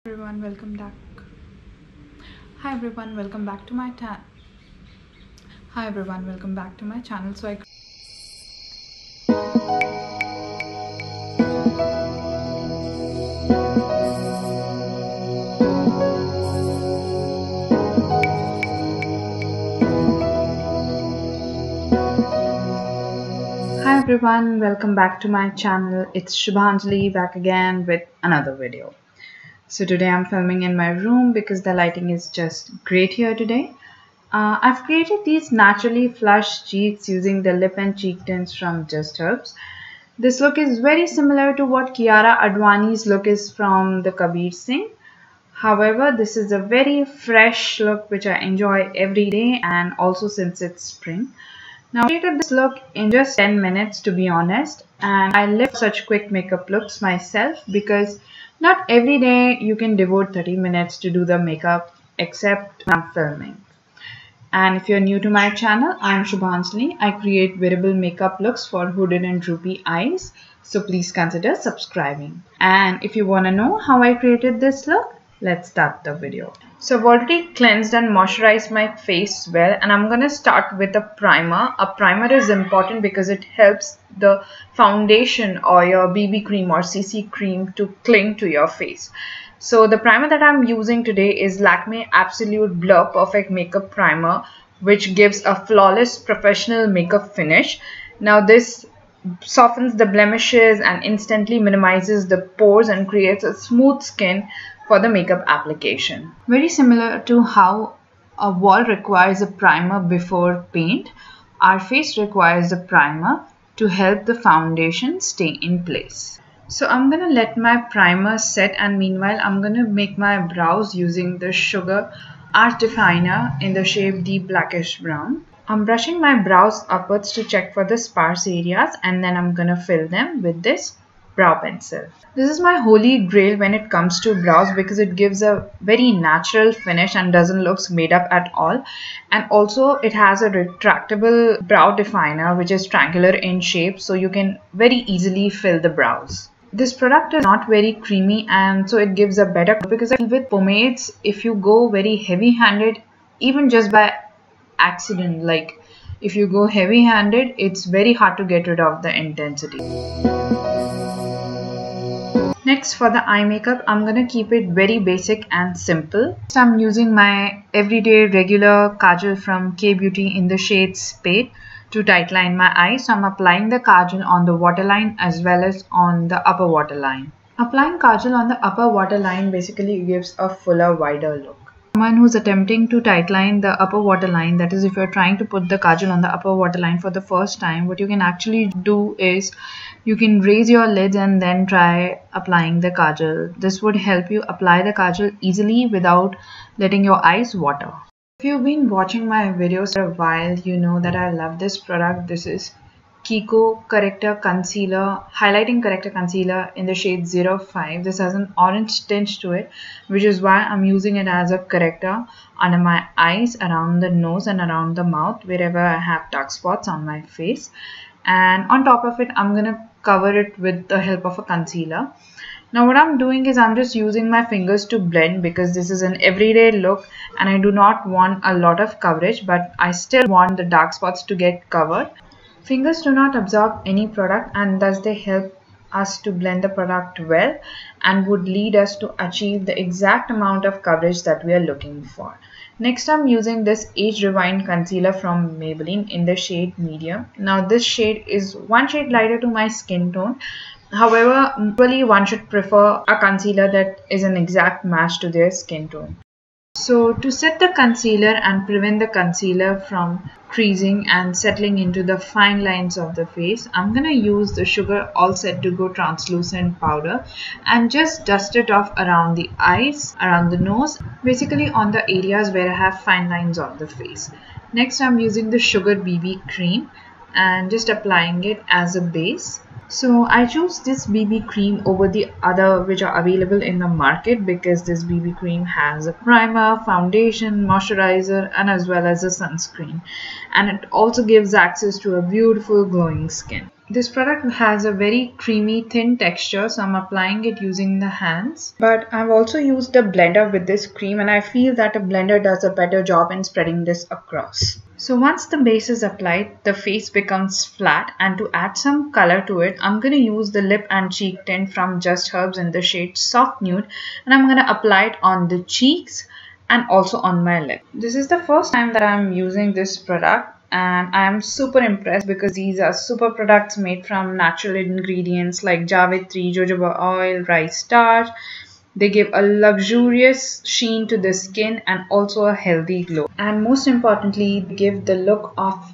Everyone, welcome back. Hi everyone, welcome back to my channel. Hi everyone, welcome back to my channel. It's Shubhanjali back again with another video. So today I'm filming in my room because the lighting is just great here today. I've created these naturally flushed cheeks using the lip and cheek tints from Just Herbs. This look is very similar to what Kiara Advani's look is from the Kabir Singh. However, this is a very fresh look which I enjoy every day, and also since it's spring. Now, I created this look in just 10 minutes to be honest, and I live such quick makeup looks myself because not every day you can devote 30 minutes to do the makeup except when I'm filming. And if you're new to my channel, I'm Shubhanjali. I create wearable makeup looks for hooded and droopy eyes, so please consider subscribing. And if you want to know how I created this look, let's start the video. So I've already cleansed and moisturized my face well, and I'm going to start with a primer. A primer is important because it helps the foundation or your BB cream or CC cream to cling to your face. So the primer that I'm using today is Lakme Absolute Blur Perfect Makeup Primer, which gives a flawless professional makeup finish. Now this softens the blemishes and instantly minimizes the pores and creates a smooth skin for the makeup application. Very similar to how a wall requires a primer before paint, our face requires a primer to help the foundation stay in place. So I'm going to let my primer set, and meanwhile I'm going to make my brows using the Sugar Art Definer in the shade Deep Blackish Brown. I'm brushing my brows upwards to check for the sparse areas, and then I'm going to fill them with this brow pencil. This is my holy grail when it comes to brows because it gives a very natural finish and doesn't look made up at all. And also it has a retractable brow definer which is triangular in shape, so you can very easily fill the brows. This product is not very creamy, and so it gives a better color because with pomades, if you go very heavy handed, even just by accident, like if you go heavy handed, it's very hard to get rid of the intensity. Next, for the eye makeup, I'm going to keep it very basic and simple. So I'm using my everyday regular kajal from K Beauty in the shade Spade to tightline my eyes. So I'm applying the kajal on the waterline as well as on the upper waterline. Applying kajal on the upper waterline basically gives a fuller, wider look. Someone who's attempting to tightline the upper waterline, that is if you're trying to put the kajal on the upper waterline for the first time, what you can actually do is you can raise your lids and then try applying the kajal. This would help you apply the kajal easily without letting your eyes water. If you've been watching my videos for a while, you know that I love this product. This is Kiko Corrector Concealer, Highlighting Corrector Concealer in the shade 05. This has an orange tinge to it, which is why I'm using it as a corrector under my eyes, around the nose and around the mouth, wherever I have dark spots on my face. And on top of it, I'm going to cover it with the help of a concealer. Now what I'm doing is I'm just using my fingers to blend because this is an everyday look and I do not want a lot of coverage, but I still want the dark spots to get covered. Fingers do not absorb any product, and thus they help us to blend the product well and would lead us to achieve the exact amount of coverage that we are looking for. Next, I'm using this Age Rewind Concealer from Maybelline in the shade Medium. Now this shade is one shade lighter to my skin tone. However, usually one should prefer a concealer that is an exact match to their skin tone. So to set the concealer and prevent the concealer from creasing and settling into the fine lines of the face, I'm going to use the Sugar All Set to Go Translucent Powder and just dust it off around the eyes, around the nose, basically on the areas where I have fine lines on the face. Next, I'm using the Sugar BB Cream and just applying it as a base. So I chose this BB cream over the other which are available in the market because this BB cream has a primer, foundation, moisturizer and as well as a sunscreen, and it also gives access to a beautiful glowing skin. This product has a very creamy thin texture, so I'm applying it using the hands. But I've also used a blender with this cream, and I feel that a blender does a better job in spreading this across. So once the base is applied, the face becomes flat, and to add some color to it, I'm going to use the lip and cheek tint from Just Herbs in the shade Soft Nude, and I'm going to apply it on the cheeks and also on my lip. This is the first time that I'm using this product, and I am super impressed because these are super products made from natural ingredients like Javitri, jojoba oil, rice starch. They give a luxurious sheen to the skin and also a healthy glow. And most importantly, give the look of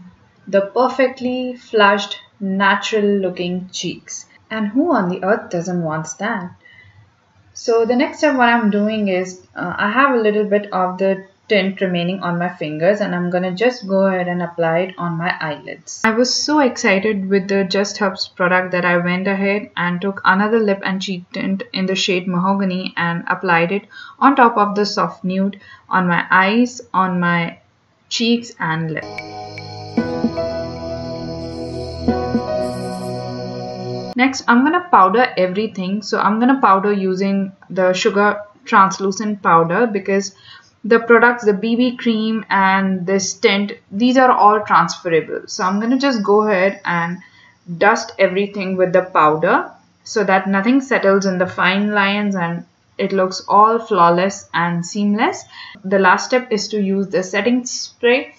the perfectly flushed, natural looking cheeks. And who on the earth doesn't want that? So the next step what I'm doing is I have a little bit of the tint remaining on my fingers, and I'm gonna just go ahead and apply it on my eyelids. I was so excited with the Just Herbs product that I went ahead and took another lip and cheek tint in the shade Mahogany and applied it on top of the Soft Nude on my eyes, on my cheeks and lips. Next, I'm gonna powder everything. So I'm gonna powder using the Sugar Translucent Powder because the products, the BB cream and this tint, these are all transferable. So I'm going to just go ahead and dust everything with the powder so that nothing settles in the fine lines and it looks all flawless and seamless. The last step is to use the setting spray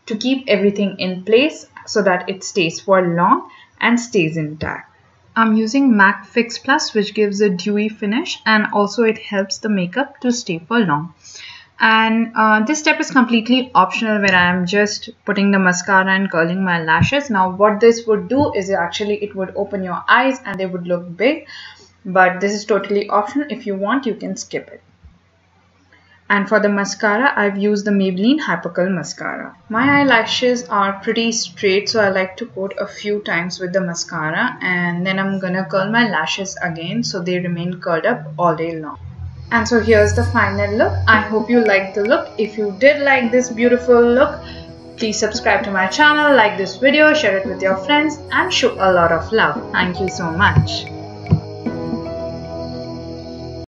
to keep everything in place so that it stays for long and stays intact. I'm using MAC Fix Plus, which gives a dewy finish, and also it helps the makeup to stay for long. And this step is completely optional, where I am just putting the mascara and curling my lashes. Now what this would do is actually it would open your eyes and they would look big, but this is totally optional. If you want, you can skip it. And for the mascara, I've used the Maybelline Hypercurl Mascara. My eyelashes are pretty straight, so I like to coat a few times with the mascara, and then I'm gonna curl my lashes again so they remain curled up all day long. And so here's the final look. I hope you liked the look. If you did like this beautiful look, please subscribe to my channel, like this video, share it with your friends, and show a lot of love. Thank you so much.